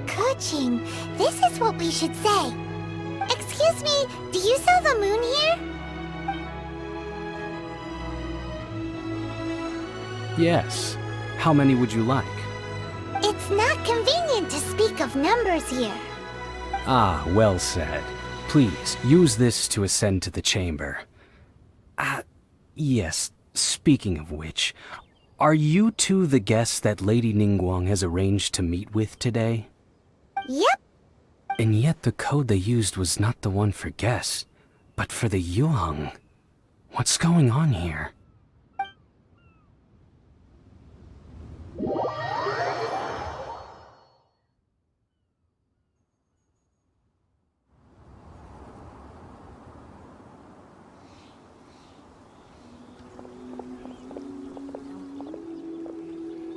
coaching. This is what we should say. Excuse me, do you sell the moon here? Yes. How many would you like? It's not convenient to speak of numbers here. Ah, well said. Please, use this to ascend to the chamber. Yes, speaking of which, are you two the guests that Lady Ningguang has arranged to meet with today? Yep. And yet the code they used was not the one for guests, but for the Yuheng. What's going on here?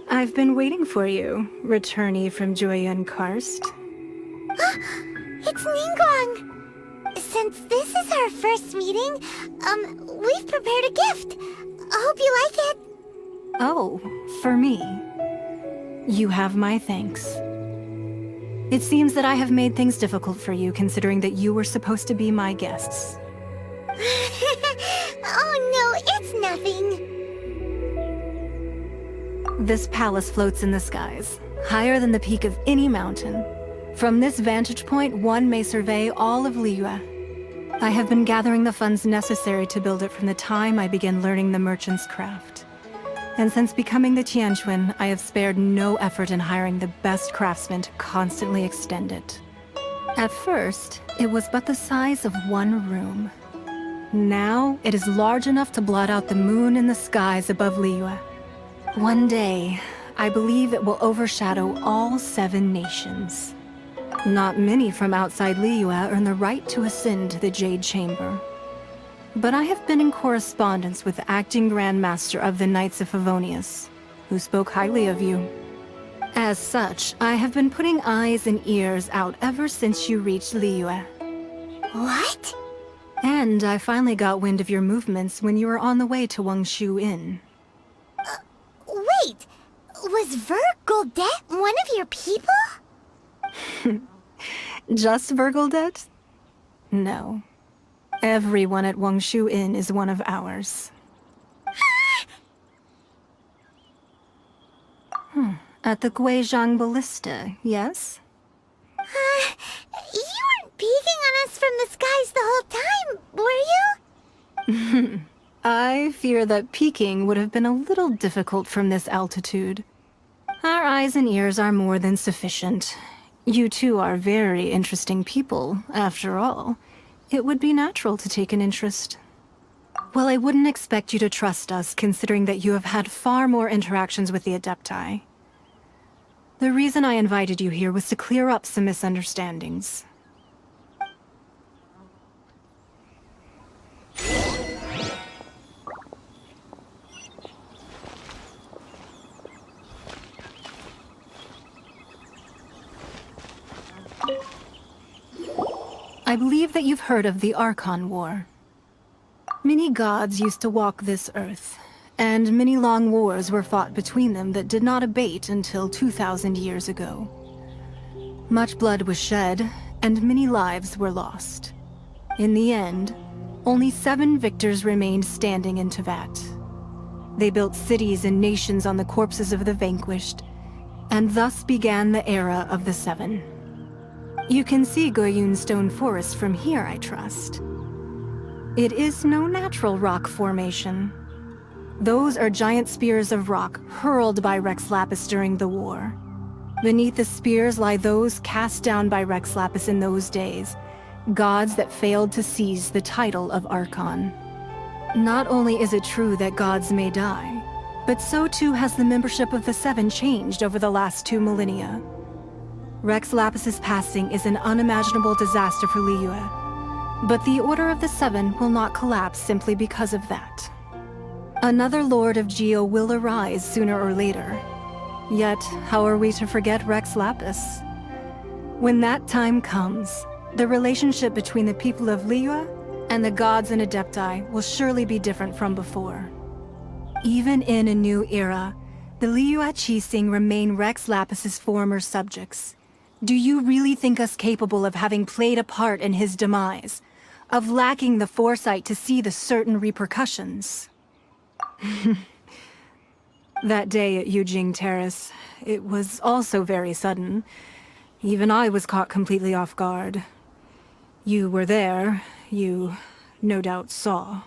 I've been waiting for you, returnee from Joyun Karst. It's Ningguang! Since this is our first meeting, we've prepared a gift. Hope you like it. Oh, for me. You have my thanks. It seems that I have made things difficult for you, considering that you were supposed to be my guests. Oh no, it's nothing. This palace floats in the skies, higher than the peak of any mountain. From this vantage point, one may survey all of Liyue. I have been gathering the funds necessary to build it from the time I began learning the merchant's craft. And since becoming the Tianquan, I have spared no effort in hiring the best craftsmen to constantly extend it. At first, it was but the size of one room. Now, it is large enough to blot out the moon in the skies above Liyue. One day, I believe it will overshadow all 7 nations. Not many from outside Liyue earn the right to ascend to the Jade Chamber. But I have been in correspondence with the acting Grand Master of the Knights of Favonius, who spoke highly of you. As such, I have been putting eyes and ears out ever since you reached Liyue. What? And I finally got wind of your movements when you were on the way to Wangshu Inn. Wait, was Vergoldet one of your people? Just Vergoldet? No. Everyone at Wangshu Inn is one of ours. At the Guizhang Ballista, yes? You weren't peeking on us from the skies the whole time, were you? I fear that peeking would have been a little difficult from this altitude. Our eyes and ears are more than sufficient. You two are very interesting people, after all. It would be natural to take an interest. Well, I wouldn't expect you to trust us, considering that you have had far more interactions with the Adepti. The reason I invited you here was to clear up some misunderstandings. I believe that you've heard of the Archon War. Many gods used to walk this earth, and many long wars were fought between them that did not abate until 2,000 years ago. Much blood was shed, and many lives were lost. In the end, only 7 victors remained standing in Teyvat. They built cities and nations on the corpses of the vanquished, and thus began the era of the 7. You can see Goyun Stone Forest from here, I trust. It is no natural rock formation. Those are giant spears of rock hurled by Rex Lapis during the war. Beneath the spears lie those cast down by Rex Lapis in those days, gods that failed to seize the title of Archon. Not only is it true that gods may die, but so too has the membership of the 7 changed over the last 2 millennia. Rex Lapis's passing is an unimaginable disaster for Liyue, but the Order of the 7 will not collapse simply because of that. Another Lord of Geo will arise sooner or later. Yet, how are we to forget Rex Lapis? When that time comes, the relationship between the people of Liyue and the gods and Adepti will surely be different from before. Even in a new era, the Liyue Qixing remain Rex Lapis's former subjects, Do you really think us capable of having played a part in his demise? Of lacking the foresight to see the certain repercussions? That day at Yujing Terrace, it was also very sudden. Even I was caught completely off guard. You were there, you no doubt saw.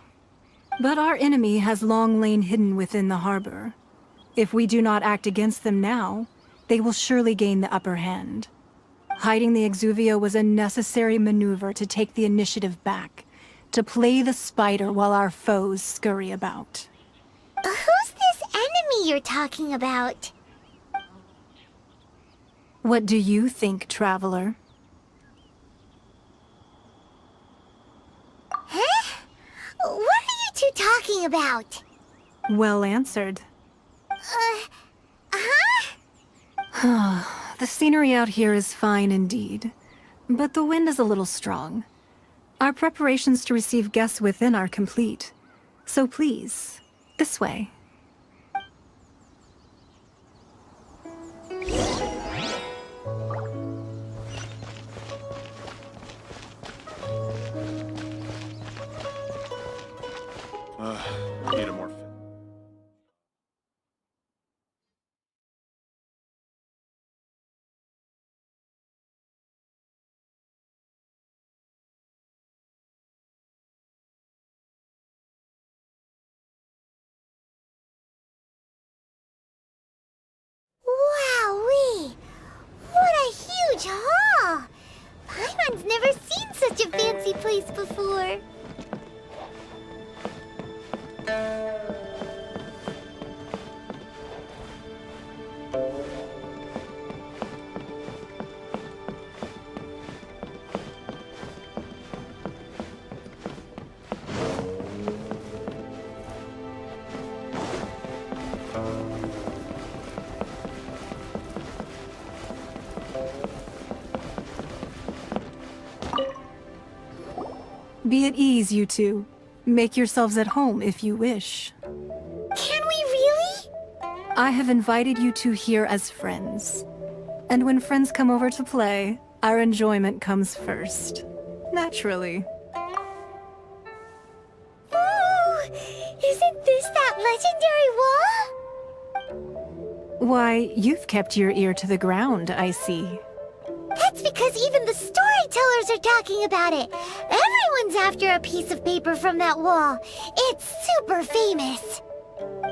But our enemy has long lain hidden within the harbor. If we do not act against them now, they will surely gain the upper hand. Hiding the Exuvia was a necessary maneuver to take the initiative back, to play the spider while our foes scurry about. Who's this enemy you're talking about? What do you think, Traveler? Huh? What are you two talking about? Well answered. The scenery out here is fine indeed, but the wind is a little strong. Our preparations to receive guests within are complete. So please, this way. Need a more fit. Wowee! What a huge hall! Paimon's never seen such a fancy place before. Be at ease, you two. Make yourselves at home if you wish. Can we really? I have invited you two here as friends. And when friends come over to play, our enjoyment comes first. Naturally. Ooh! Isn't this that legendary wall? Why, you've kept your ear to the ground, I see. That's because even the storytellers are talking about it. Everyone's after a piece of paper from that wall. It's super famous.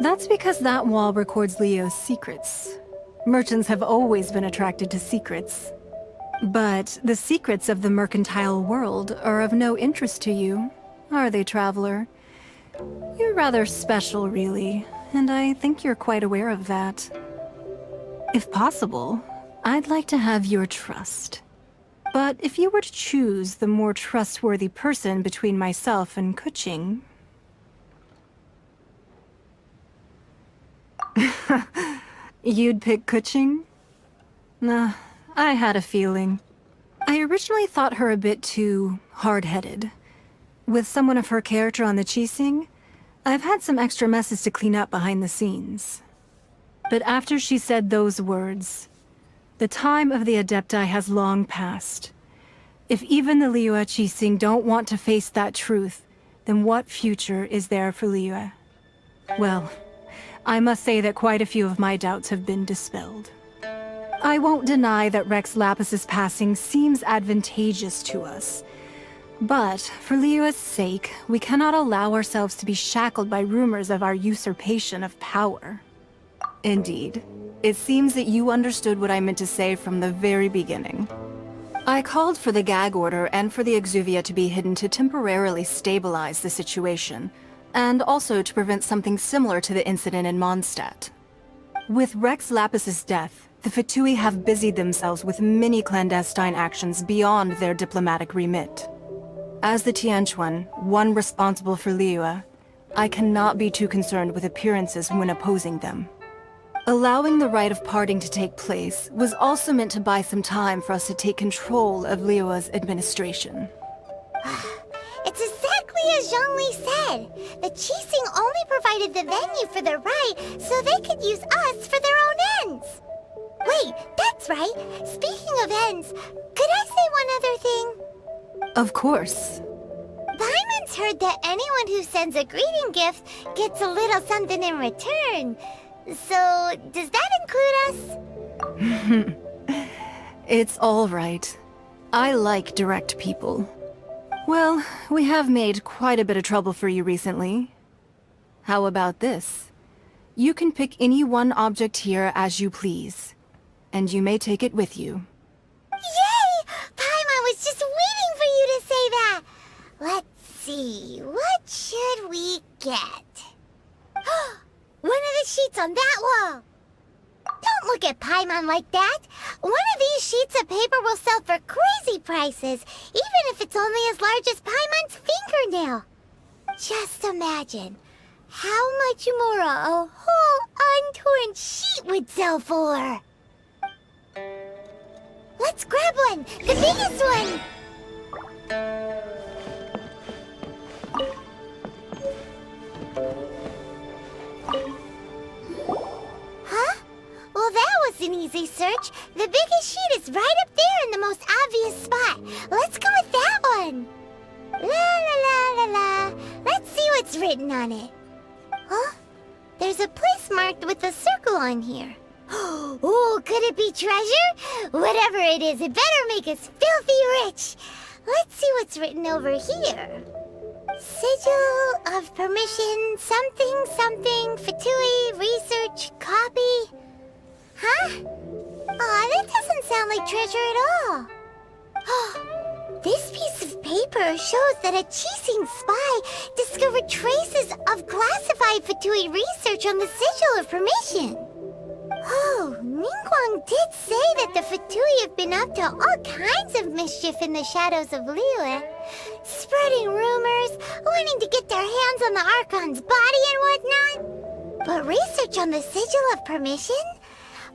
That's because that wall records Leo's secrets. Merchants have always been attracted to secrets. But the secrets of the mercantile world are of no interest to you, are they, Traveler? You're rather special, really, and I think you're quite aware of that. If possible, I'd like to have your trust. But if you were to choose the more trustworthy person between myself and Kuching... You'd pick Kuching? Nah, I had a feeling. I originally thought her a bit too hard-headed. With someone of her character on the Qixing, I've had some extra messes to clean up behind the scenes. But after she said those words, the time of the Adepti has long passed. If even the Liyue Qixing don't want to face that truth, then what future is there for Liyue? Well, I must say that quite a few of my doubts have been dispelled. I won't deny that Rex Lapis's passing seems advantageous to us. But, for Liyue's sake, we cannot allow ourselves to be shackled by rumors of our usurpation of power. Indeed. It seems that you understood what I meant to say from the very beginning. I called for the gag order and for the Exuvia to be hidden to temporarily stabilize the situation, and also to prevent something similar to the incident in Mondstadt. With Rex Lapis's death, the Fatui have busied themselves with many clandestine actions beyond their diplomatic remit. As the Tianquan, one responsible for Liyue, I cannot be too concerned with appearances when opposing them. Allowing the rite of parting to take place was also meant to buy some time for us to take control of Liyue's administration. It's exactly as Zhongli said. The Qixing only provided the venue for the rite so they could use us for their own ends. Wait, that's that's right. Speaking of ends, could I say one other thing? Of course. Paimon's heard that anyone who sends a greeting gift gets a little something in return. So, does that include us? It's all right. I like direct people. Well, we have made quite a bit of trouble for you recently. How about this? You can pick any one object here as you please, and you may take it with you. Yay! Paimon was just waiting for you to say that! Let's see, what should we get? One of the sheets on that wall! Don't look at Paimon like that! One of these sheets of paper will sell for crazy prices, even if it's only as large as Paimon's fingernail. Just imagine how much more a whole untorn sheet would sell for. Let's grab one! The biggest one! Huh? Well, that was an easy search. The biggest sheet is right up there in the most obvious spot. Let's go with that one. La la la la la. Let's see what's written on it. Huh? There's a place marked with a circle on here. Oh, could it be treasure? Whatever it is, it better make us filthy rich. Let's see what's written over here. Sigil of permission, something, something, Fatui, research, copy. Huh? Aw, that doesn't sound like treasure at all. This piece of paper shows that a Chising spy discovered traces of classified Fatui research on the Sigil of permission. Oh, Ningguang did say that the Fatui have been up to all kinds of mischief in the shadows of Liyue. Spreading rumors, wanting to get their hands on the Archon's body and whatnot. But research on the Sigil of permission?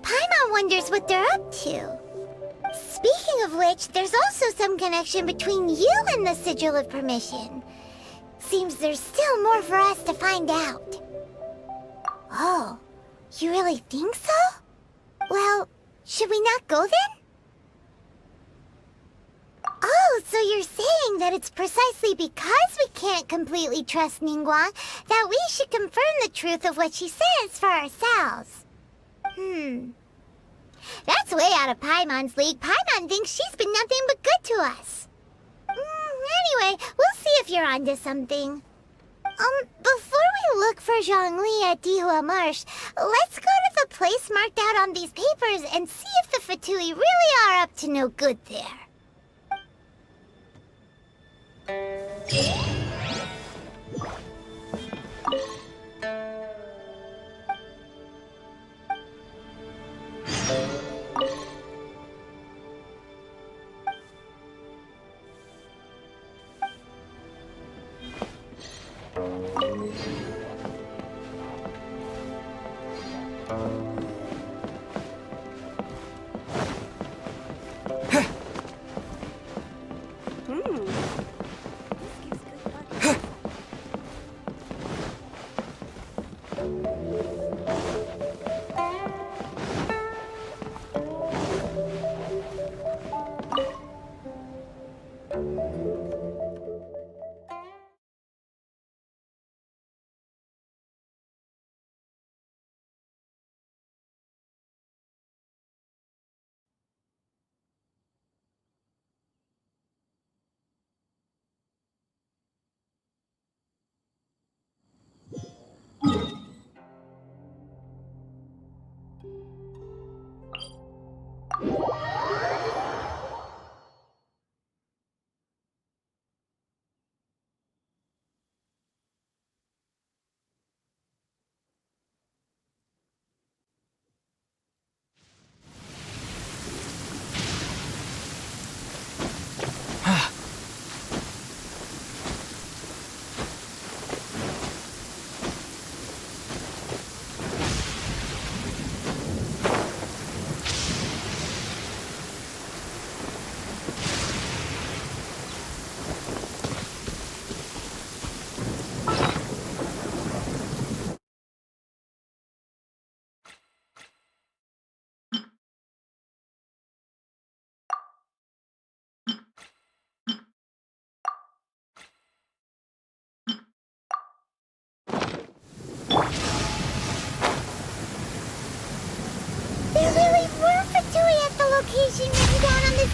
Paimon wonders what they're up to. Speaking of which, there's also some connection between you and the Sigil of permission. Seems there's still more for us to find out. Oh. You really think so? Well, should we not go then? Oh, so you're saying that it's precisely because we can't completely trust Ningguang that we should confirm the truth of what she says for ourselves. That's way out of Paimon's league. Paimon thinks she's been nothing but good to us. Anyway, we'll see if you're onto something. Before we look for Zhongli at Dihua Marsh, let's go to the place marked out on these papers and see if the Fatui really are up to no good there.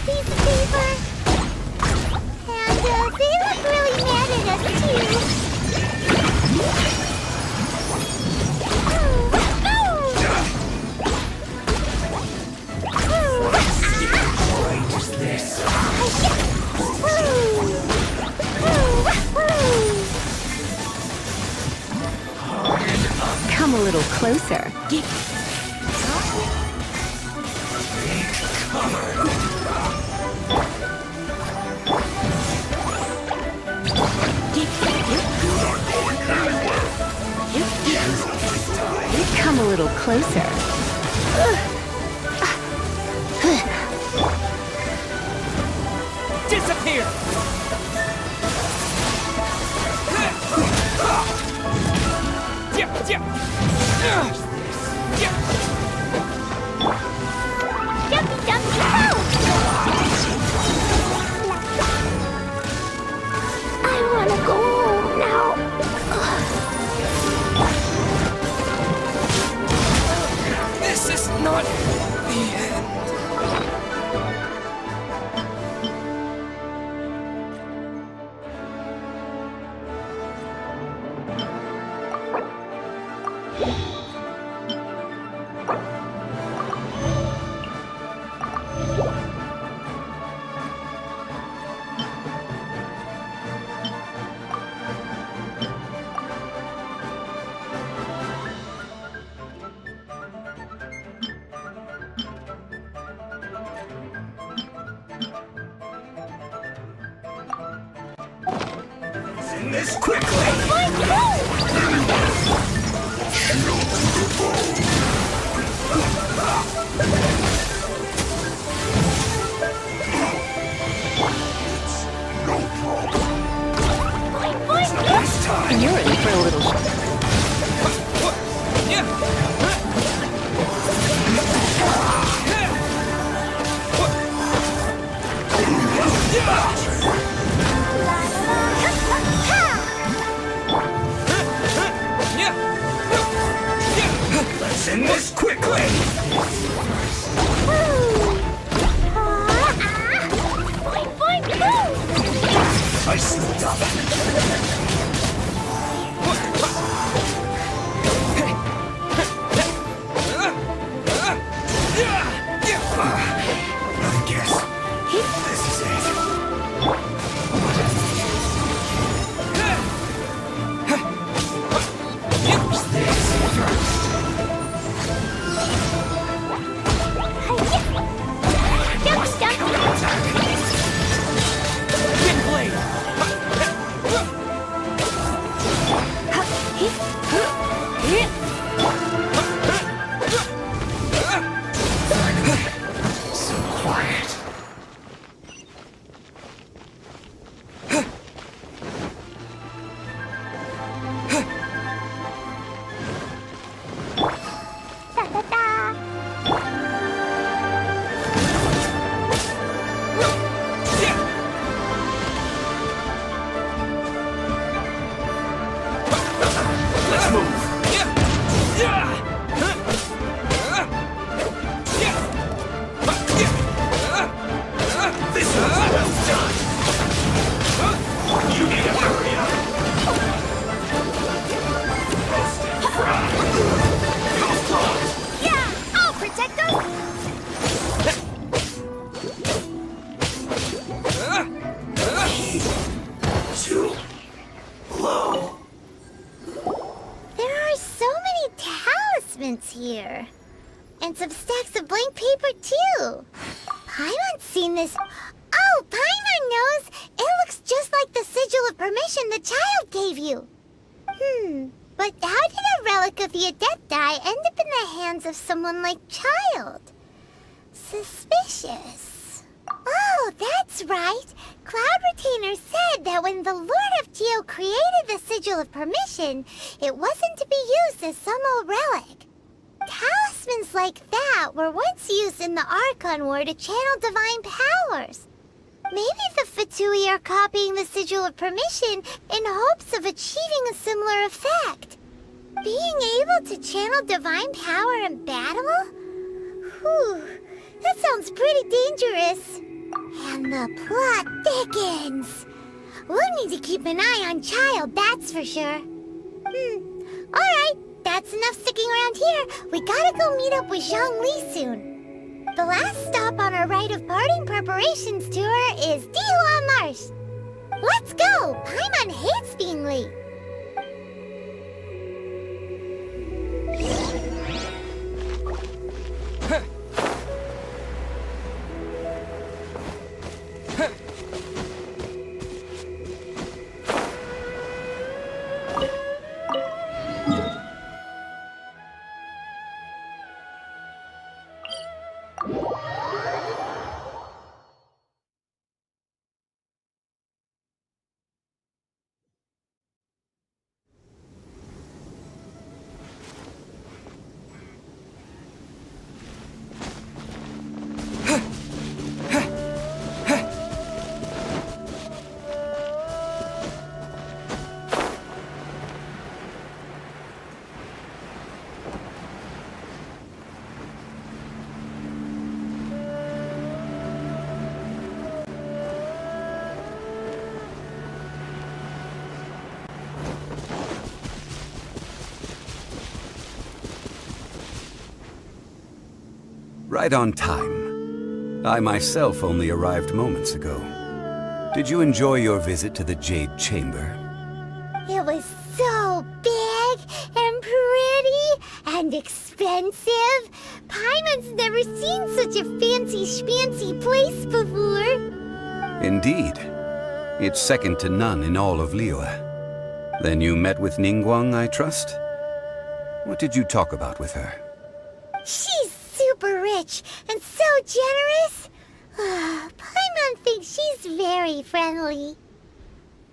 piece of paper. And they look really mad at us too. Come a little closer. Come a little closer. Disappear! Jumpy, jumpy, go! I wanna go home now. This is not the end. In this quickly! You're in for a little Let's end this quickly! I slipped up. I guess this is it. Use this first. Wind blade. So quiet. Let's move. This one's well done. You need to hurry up. Roasted fried. You're close. Yeah, I'll protect us. Too low. There are so many talismans here. And some stacks of blank paper, too. Paimon's seen this. Oh, Paimon knows. It looks just like the sigil of permission the child gave you. But how did a relic of the Adepti end up in the hands of someone like Child? Suspicious. Oh, that's right. Cloud Retainer said that when the Lord of Geo created the sigil of permission, it wasn't to be used as some old relic. Talismans like that were once used in the Archon War to channel divine powers. Maybe the Fatui are copying the Sigil of Permission in hopes of achieving a similar effect. Being able to channel divine power in battle? Whew, that sounds pretty dangerous. And the plot thickens. We'll need to keep an eye on Child, that's for sure. Alright, that's enough sticking around here. We gotta go meet up with Zhongli soon. The last stop on our rite of parting preparations tour is Dihua Marsh. Let's go! Paimon hates being late. Right on time. I myself only arrived moments ago. Did you enjoy your visit to the Jade Chamber? It was so big and pretty and expensive. Paimon's never seen such a fancy schmancy place before. Indeed. It's second to none in all of Liyue. Then you met with Ningguang, I trust? What did you talk about with her? She's super rich and so generous. Paimon thinks she's very friendly.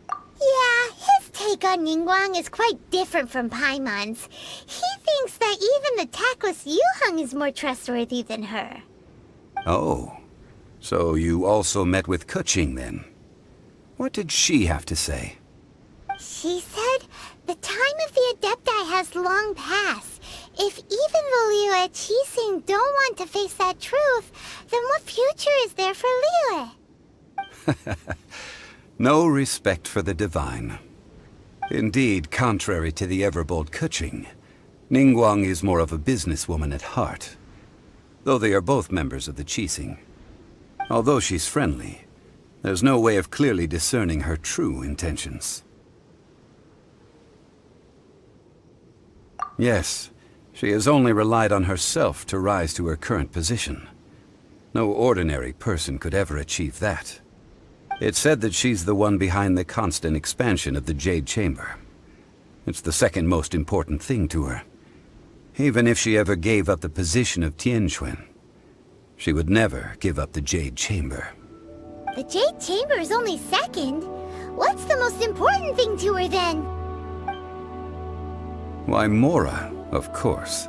Yeah, his take on Ningguang is quite different from Paimon's. He thinks that even the tactless Yuheng is more trustworthy than her. Oh, so you also met with Keqing then? What did she have to say? She said the time of the Adepti has long passed. If even the Liyue Qixing don't want to face that truth, then what future is there for Liyue? No respect for the divine. Indeed, contrary to the ever-bold Keqing, Ningguang is more of a businesswoman at heart, though they are both members of the Qixing. Although she's friendly, there's no way of clearly discerning her true intentions. Yes, she has only relied on herself to rise to her current position. No ordinary person could ever achieve that. It's said that she's the one behind the constant expansion of the Jade Chamber. It's the second most important thing to her. Even if she ever gave up the position of Tianquan, she would never give up the Jade Chamber. The Jade Chamber is only second. What's the most important thing to her then? Why, Mora, of course.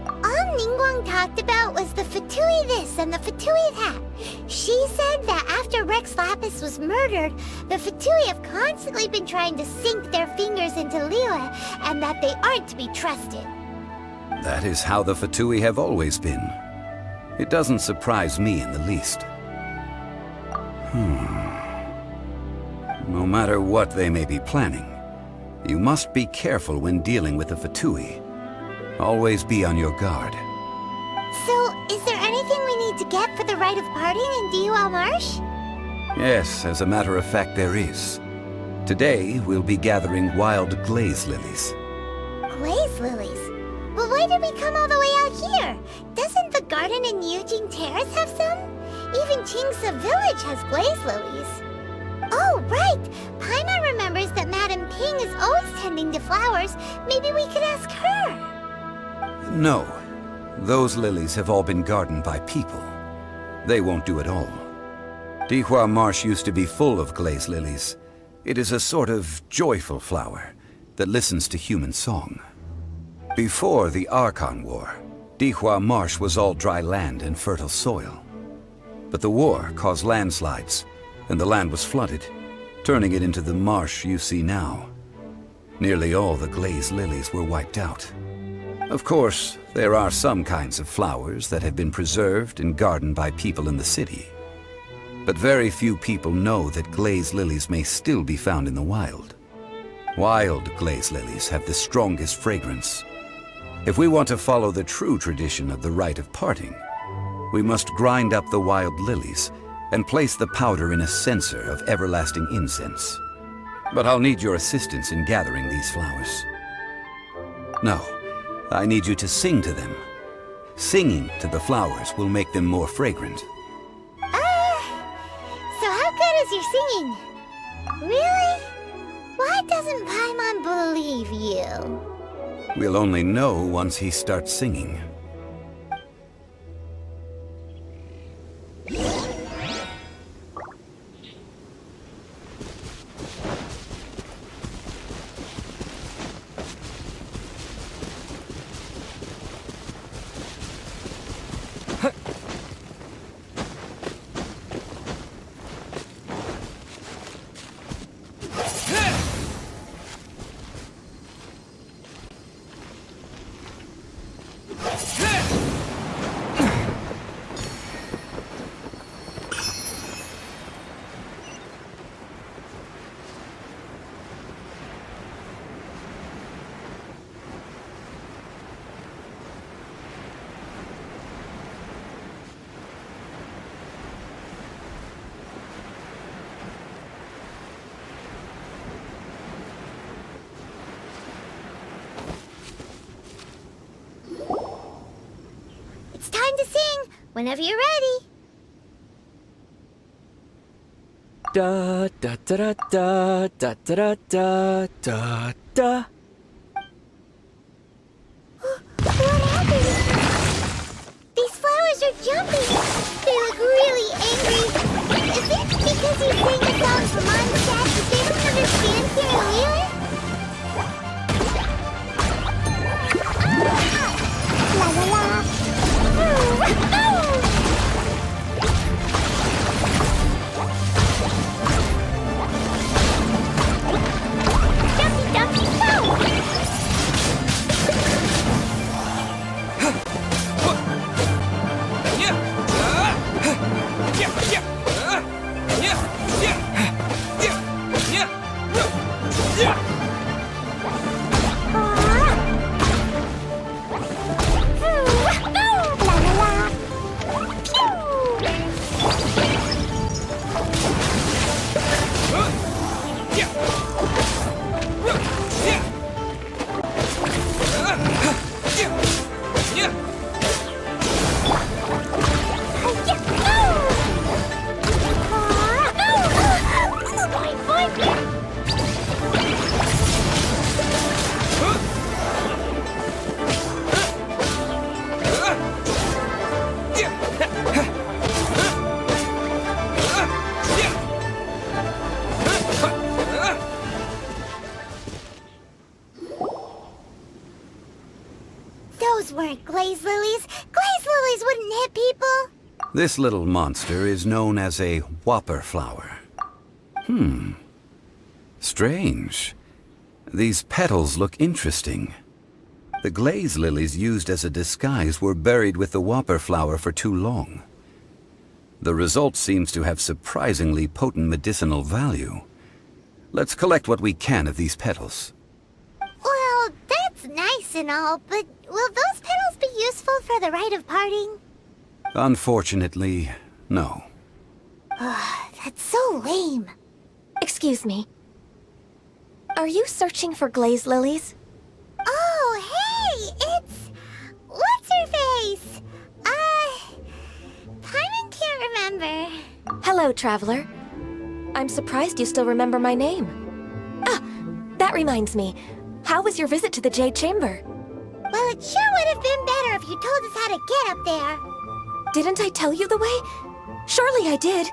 All Ningguang talked about was the Fatui this and the Fatui that. She said that after Rex Lapis was murdered, the Fatui have constantly been trying to sink their fingers into Liyue, and that they aren't to be trusted. That is how the Fatui have always been. It doesn't surprise me in the least. No matter what they may be planning, you must be careful when dealing with the Fatui. Always be on your guard. So, is there anything we need to get for the rite of parting in Dihua Marsh? Yes, as a matter of fact, there is. Today, we'll be gathering wild glaze lilies. Glaze lilies? But why did we come all the way out here? Doesn't the garden in Yujing Terrace have some? Even Qingse Village has glaze lilies. Oh, right! Paimon remembers that Madame Ping is always tending to flowers. Maybe we could ask her. No. Those lilies have all been gardened by people. They won't do it all. Dihua Marsh used to be full of glaze lilies. It is a sort of joyful flower that listens to human song. Before the Archon War, Dihua Marsh was all dry land and fertile soil. But the war caused landslides, and the land was flooded, turning it into the marsh you see now. Nearly all the glaze lilies were wiped out. Of course, There are some kinds of flowers that have been preserved and gardened by people in the city. But very few people know that glaze lilies may still be found in the wild. Wild glaze lilies have the strongest fragrance. If we want to follow the true tradition of the rite of parting, we must grind up the wild lilies and place the powder in a censer of everlasting incense. But I'll need your assistance in gathering these flowers. No, I need you to sing to them. Singing to the flowers will make them more fragrant. So how good is your singing? Really? Why doesn't Paimon believe you? We'll only know once he starts singing. It's time to sing, whenever you're ready. Da da da da da da da da da. What happened? These flowers are jumping. They look really angry. Is it because you sing a song for Mondstadt that they don't understand Sarah Wheeler? La la la. Dumpy, dumpy, go! Those weren't glaze lilies. Glaze lilies wouldn't hit people. This little monster is known as a whopper flower. Strange. These petals look interesting. The glaze lilies used as a disguise were buried with the whopper flower for too long. The result seems to have surprisingly potent medicinal value. Let's collect what we can of these petals. Well, that's nice and all, but will those petals be useful for the rite of parting? Unfortunately, no. That's so lame. Excuse me. Are you searching for glaze lilies? Oh, hey, it's... What's-her-face? Paimon can't remember. Hello, traveler. I'm surprised you still remember my name. Ah, that reminds me. How was your visit to the Jade Chamber? Well, it sure would have been better if you told us how to get up there. Didn't I tell you the way? Surely I did.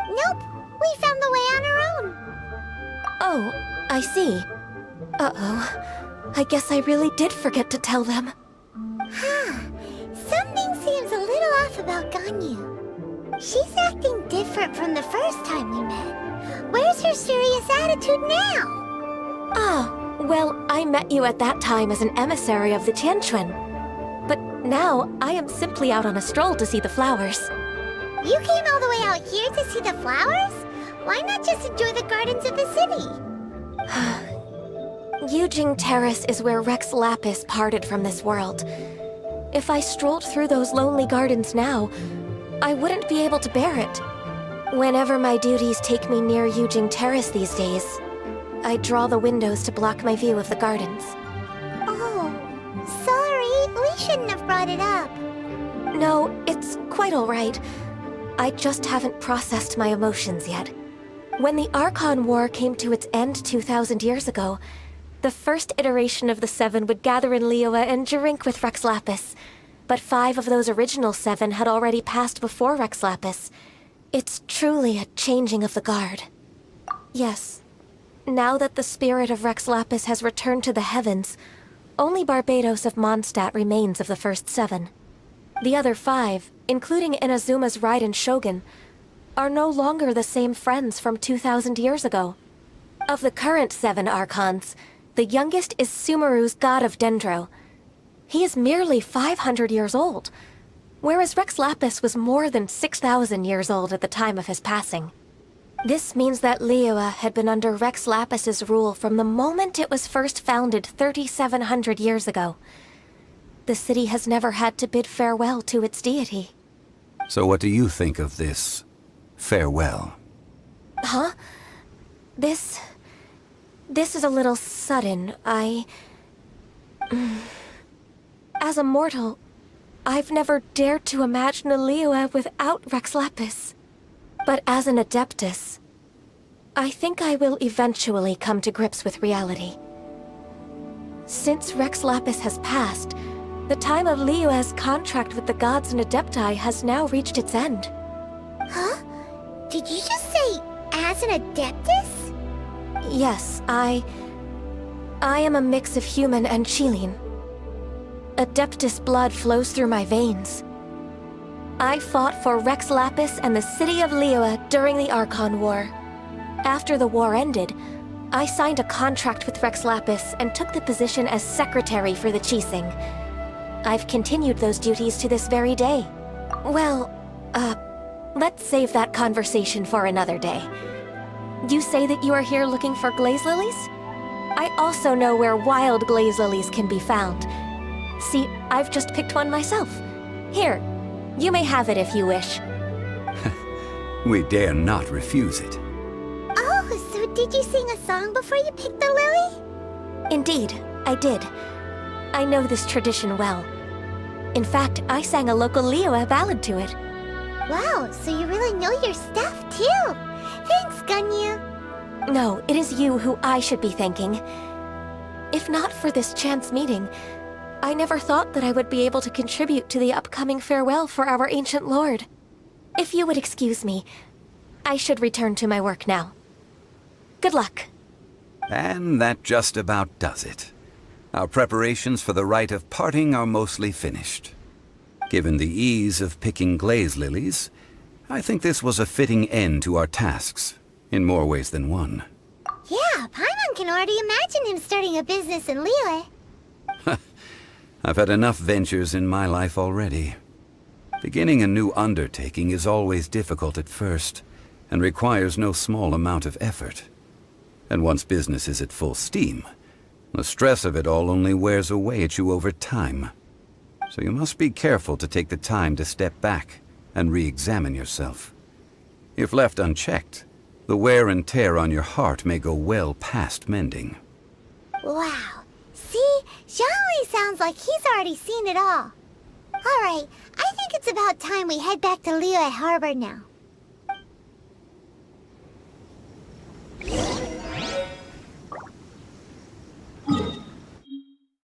Nope, we found the way on our own. Oh, I see. Uh-oh. I guess I really did forget to tell them. Something seems a little off about Ganyu. She's acting different from the first time we met. Where's her serious attitude now? Ah, well, I met you at that time as an emissary of the Tianquan. But Now, I am simply out on a stroll to see the flowers. You came all the way out here to see the flowers? Why not just enjoy the gardens of the city? Yujing Terrace is where Rex Lapis parted from this world. If I strolled through those lonely gardens now, I wouldn't be able to bear it. Whenever my duties take me near Yujing Terrace these days, I draw the windows to block my view of the gardens. Oh, sorry. We shouldn't have brought it up. No, it's quite all right. I just haven't processed my emotions yet. When the Archon War came to its end 2,000 years ago, the first iteration of the Seven would gather in Liyue and drink with Rex Lapis. But 5 of those original 7 had already passed before Rex Lapis. It's truly a changing of the guard. Yes. Now that the spirit of Rex Lapis has returned to the heavens, only Barbados of Mondstadt remains of the first 7. The other 5, including Inazuma's Raiden Shogun, are no longer the same friends from 2,000 years ago. Of the current 7 Archons, the youngest is Sumeru's god of Dendro. He is merely 500 years old, whereas Rex Lapis was more than 6,000 years old at the time of his passing. This means that Liyue had been under Rex Lapis's rule from the moment it was first founded 3,700 years ago. The city has never had to bid farewell to its deity. So what do you think of this farewell? Huh? This is a little sudden. As a mortal, I've never dared to imagine a Liyue without Rex Lapis. But as an Adeptus, I think I will eventually come to grips with reality. Since Rex Lapis has passed, the time of Liyue's contract with the gods and Adepti has now reached its end. Huh? Did you just say, as an Adeptus? Yes, I am a mix of human and Chilean. Adeptus blood flows through my veins. I fought for Rex Lapis and the city of Liyue during the Archon War. After the war ended, I signed a contract with Rex Lapis and took the position as secretary for the Qixing. I've continued those duties to this very day. Well, let's save that conversation for another day. You say that you are here looking for glaze lilies? I also know where wild glaze lilies can be found. See, I've just picked one myself. Here, you may have it if you wish. We dare not refuse it. Oh, so did you sing a song before you picked the lily? Indeed, I did. I know this tradition well. In fact, I sang a local Liyue ballad to it. Wow, so you really know your stuff, too. Thanks, Gunyu. No, it is you who I should be thanking. If not for this chance meeting, I never thought that I would be able to contribute to the upcoming farewell for our ancient lord. If you would excuse me, I should return to my work now. Good luck. And that just about does it. Our preparations for the rite of parting are mostly finished. Given the ease of picking glaze lilies, I think this was a fitting end to our tasks, in more ways than one. Yeah, Paimon can already imagine him starting a business in Liyue. I've had enough ventures in my life already. Beginning a new undertaking is always difficult at first, and requires no small amount of effort. And once business is at full steam, the stress of it all only wears away at you over time. So you must be careful to take the time to step back and re-examine yourself. If left unchecked, the wear and tear on your heart may go well past mending. Wow. See? Zhongli sounds like he's already seen it all. Alright, I think it's about time we head back to Liyue Harbor now.